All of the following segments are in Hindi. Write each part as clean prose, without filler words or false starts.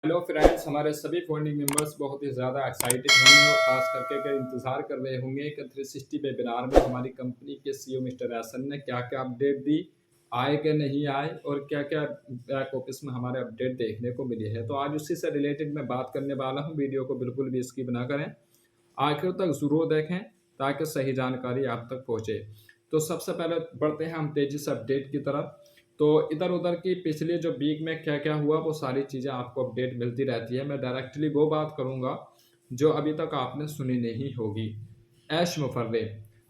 हेलो फ्रेंड्स, हमारे सभी फंडिंग मेंबर्स बहुत ही ज़्यादा एक्साइटेड होंगे और खास करके के इंतज़ार कर रहे होंगे कि 360 वेबिनार में हमारी कंपनी के सीईओ मिस्टर एहसन ने क्या-क्या अपडेट दी, आए कि नहीं आए और क्या-क्या बैक ऑफिस में हमारे अपडेट देखने को मिली है। तो आज उसी से रिलेटेड मैं बात करने वाला हूँ। वीडियो को बिल्कुल भी स्किप ना करें, आखिर तक ज़रूर देखें ताकि सही जानकारी आप तक पहुँचे। तो सबसे पहले बढ़ते हैं हम तेज़ी से अपडेट की तरफ। तो इधर-उधर की पिछले जो वीक में क्या-क्या हुआ वो सारी चीज़ें आपको अपडेट मिलती रहती है। मैं डायरेक्टली वो बात करूँगा जो अभी तक आपने सुनी नहीं होगी। ऐश मुफर्रे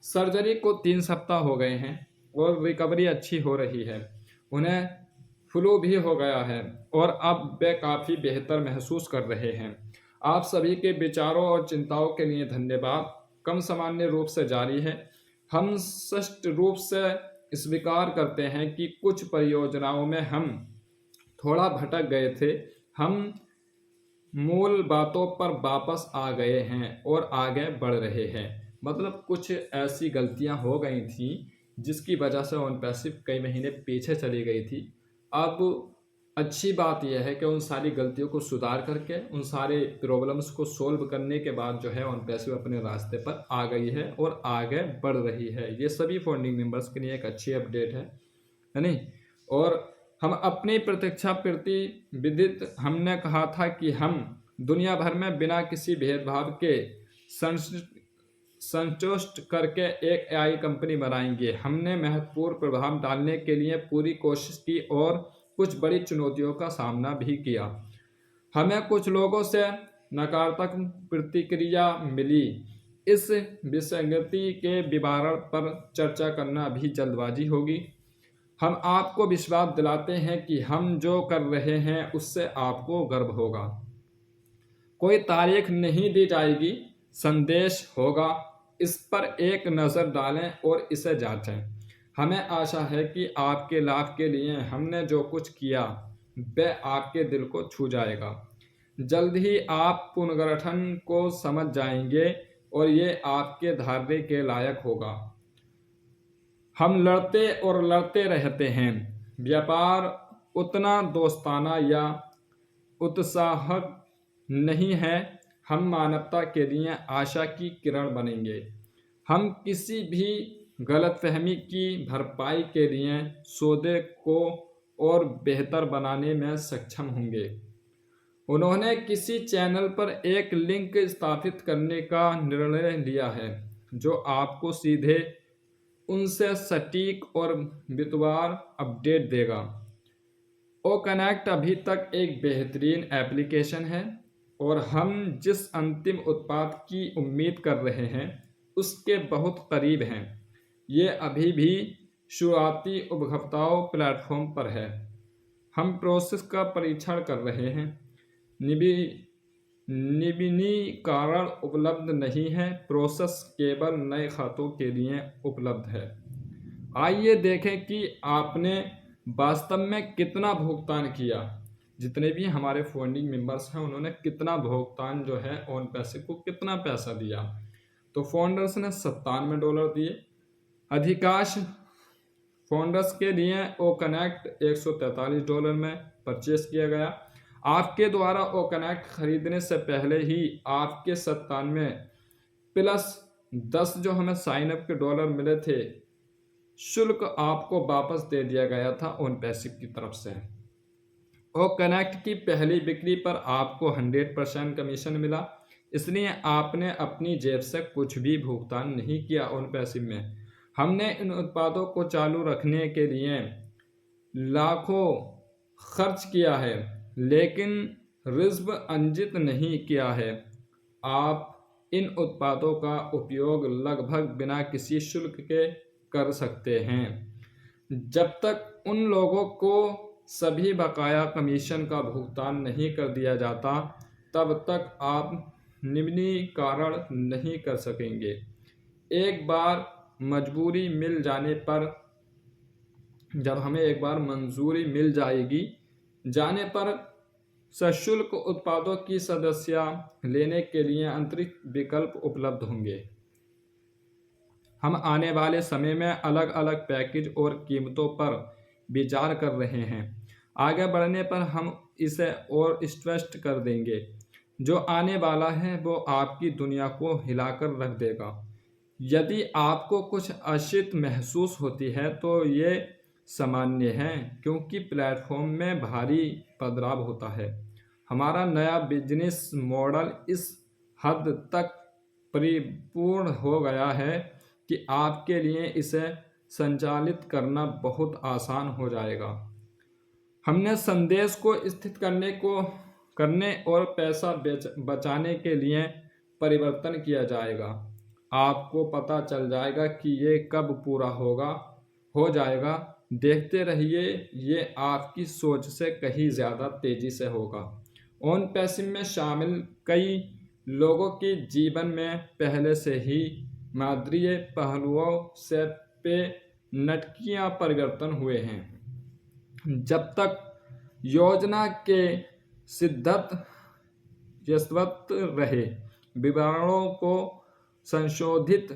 सर्जरी को 3 सप्ताह हो गए हैं और रिकवरी अच्छी हो रही है। उन्हें फ्लू भी हो गया है और अब वे काफ़ी बेहतर महसूस कर रहे हैं। आप सभी के विचारों और चिंताओं के लिए धन्यवाद। कम सामान्य रूप से जारी है। हम स्पष्ट रूप से स्वीकार करते हैं कि कुछ परियोजनाओं में हम थोड़ा भटक गए थे। हम मूल बातों पर वापस आ गए हैं और आगे बढ़ रहे हैं। मतलब कुछ ऐसी गलतियां हो गई थी जिसकी वजह से ऑन पैसिव कई महीने पीछे चली गई थी। अब अच्छी बात यह है कि उन सारी गलतियों को सुधार करके उन सारे प्रॉब्लम्स को सोल्व करने के बाद जो है ऑन पैसिव अपने रास्ते पर आ गई है और आगे बढ़ रही है। ये सभी फंडिंग मेंबर्स के लिए एक अच्छी अपडेट है नहीं? और हम अपनी प्रतीक्षा प्रति विदित हमने कहा था कि हम दुनिया भर में बिना किसी भेदभाव के संतुष्ट करके एक एआई कंपनी बनाएंगे। हमने महत्वपूर्ण प्रभाव डालने के लिए पूरी कोशिश की और कुछ बड़ी चुनौतियों का सामना भी किया। हमें कुछ लोगों से नकारात्मक प्रतिक्रिया मिली। इस विसंगति के विवरण पर चर्चा करना भी जल्दबाजी होगी। हम आपको विश्वास दिलाते हैं कि हम जो कर रहे हैं उससे आपको गर्व होगा। कोई तारीख नहीं दी जाएगी, संदेश होगा। इस पर एक नज़र डालें और इसे जांचें। हमें आशा है कि आपके लाभ के लिए हमने जो कुछ किया वह आपके दिल को छू जाएगा। जल्द ही आप पुनर्गठन को समझ जाएंगे और ये आपके धैर्य के लायक होगा। हम लड़ते और लड़ते रहते हैं। व्यापार उतना दोस्ताना या उत्साहक नहीं है। हम मानवता के लिए आशा की किरण बनेंगे। हम किसी भी गलतफहमी की भरपाई के लिए सौदे को और बेहतर बनाने में सक्षम होंगे। उन्होंने किसी चैनल पर एक लिंक स्थापित करने का निर्णय लिया है जो आपको सीधे उनसे सटीक और वितवार अपडेट देगा। ओ कनेक्ट अभी तक एक बेहतरीन एप्लीकेशन है और हम जिस अंतिम उत्पाद की उम्मीद कर रहे हैं उसके बहुत करीब हैं। ये अभी भी शुरुआती उपभोक्ताओं प्लेटफॉर्म पर है। हम प्रोसेस का परीक्षण कर रहे हैं। नवीनीकरण उपलब्ध नहीं है। प्रोसेस केवल नए खातों के लिए उपलब्ध है। आइए देखें कि आपने वास्तव में कितना भुगतान किया। जितने भी हमारे फंडिंग मेंबर्स हैं उन्होंने कितना भुगतान जो है ऑन पैसे को कितना पैसा दिया। तो फाउंडर्स ने $97 दिए। अधिकांश फाउंडर्स के लिए ओ कनेक्ट $143 में परचेस किया गया। आपके द्वारा ओ कनेक्ट खरीदने से पहले ही आपके 97 प्लस 10 जो हमें साइन अप के डॉलर मिले थे शुल्क आपको वापस दे दिया गया था ऑन पैसिव की तरफ से। ओ कनेक्ट की पहली बिक्री पर आपको 100% कमीशन मिला, इसलिए आपने अपनी जेब से कुछ भी भुगतान नहीं किया ऑन पैसिव में। हमने इन उत्पादों को चालू रखने के लिए लाखों खर्च किया है लेकिन रिस्क अंजित नहीं किया है। आप इन उत्पादों का उपयोग लगभग बिना किसी शुल्क के कर सकते हैं जब तक उन लोगों को सभी बकाया कमीशन का भुगतान नहीं कर दिया जाता तब तक आप निम्नीकरण नहीं कर सकेंगे। एक बार मजबूरी मिल जाने पर जब हमें एक बार मंजूरी मिल जाने पर सशुल्क उत्पादों की सदस्यता लेने के लिए अतिरिक्त विकल्प उपलब्ध होंगे। हम आने वाले समय में अलग अलग पैकेज और कीमतों पर विचार कर रहे हैं। आगे बढ़ने पर हम इसे और स्पष्ट कर देंगे। जो आने वाला है वो आपकी दुनिया को हिलाकर रख देगा। यदि आपको कुछ अशिष्ट महसूस होती है तो ये सामान्य है, क्योंकि प्लेटफॉर्म में भारी बदलाव होता है। हमारा नया बिजनेस मॉडल इस हद तक परिपूर्ण हो गया है कि आपके लिए इसे संचालित करना बहुत आसान हो जाएगा। हमने संदेश को स्थित करने और पैसा बचाने के लिए परिवर्तन किया जाएगा। आपको पता चल जाएगा कि ये कब पूरा हो जाएगा। देखते रहिए, ये आपकी सोच से कहीं ज़्यादा तेज़ी से होगा। ऑन पैसिव में शामिल कई लोगों के जीवन में पहले से ही मादरीय पहलुओं से पे नटकियां परिवर्तन हुए हैं। जब तक योजना के सिद्धत यथावत रहे, विवरणों को संशोधित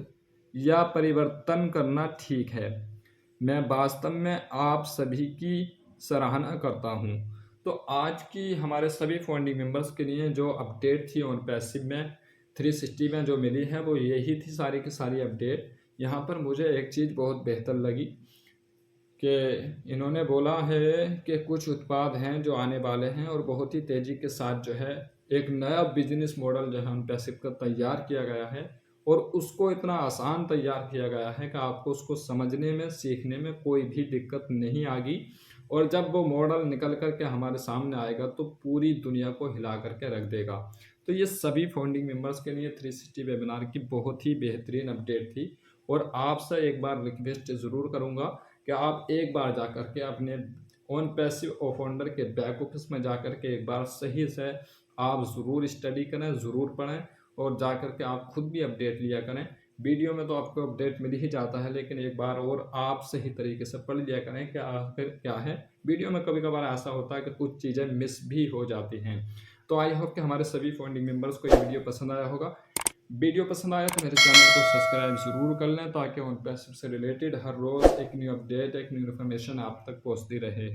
या परिवर्तन करना ठीक है। मैं वास्तव में आप सभी की सराहना करता हूं। तो आज की हमारे सभी फाउंडिंग मेंबर्स के लिए जो अपडेट थी ऑन पैसिव में 360 में जो मिली है वो यही थी, सारी की सारी अपडेट। यहाँ पर मुझे एक चीज़ बहुत बेहतर लगी कि इन्होंने बोला है कि कुछ उत्पाद हैं जो आने वाले हैं और बहुत ही तेज़ी के साथ जो है एक नया बिजनेस मॉडल जो है ऑन पैसिव का तैयार किया गया है, और उसको इतना आसान तैयार किया गया है कि आपको उसको समझने में, सीखने में कोई भी दिक्कत नहीं आएगी। और जब वो मॉडल निकल कर के हमारे सामने आएगा तो पूरी दुनिया को हिला करके रख देगा। तो ये सभी फाउंडिंग मेंबर्स के लिए 360 वेबिनार की बहुत ही बेहतरीन अपडेट थी। और आपसे एक बार रिक्वेस्ट ज़रूर करूँगा कि आप एक बार जा कर के अपने ऑन पैसिव फाउंडर के बैक ऑफिस में जा कर के एक बार सही से आप ज़रूर स्टडी करें, ज़रूर पढ़ें, और जा कर के आप खुद भी अपडेट लिया करें। वीडियो में तो आपको अपडेट मिल ही जाता है, लेकिन एक बार और आप सही तरीके से पढ़ लिया करें कि आखिर क्या है। वीडियो में कभी कभार ऐसा होता है कि कुछ चीज़ें मिस भी हो जाती हैं। तो आई होप कि हमारे सभी फाउंडिंग मेंबर्स को ये वीडियो पसंद आया होगा। वीडियो पसंद आया तो मेरे चैनल को सब्सक्राइब ज़रूर कर लें, ताकि ऑन पैसिव से रिलेटेड हर रोज़ एक न्यू अपडेट, एक न्यू इन्फॉर्मेशन आप तक पहुँचती रहे।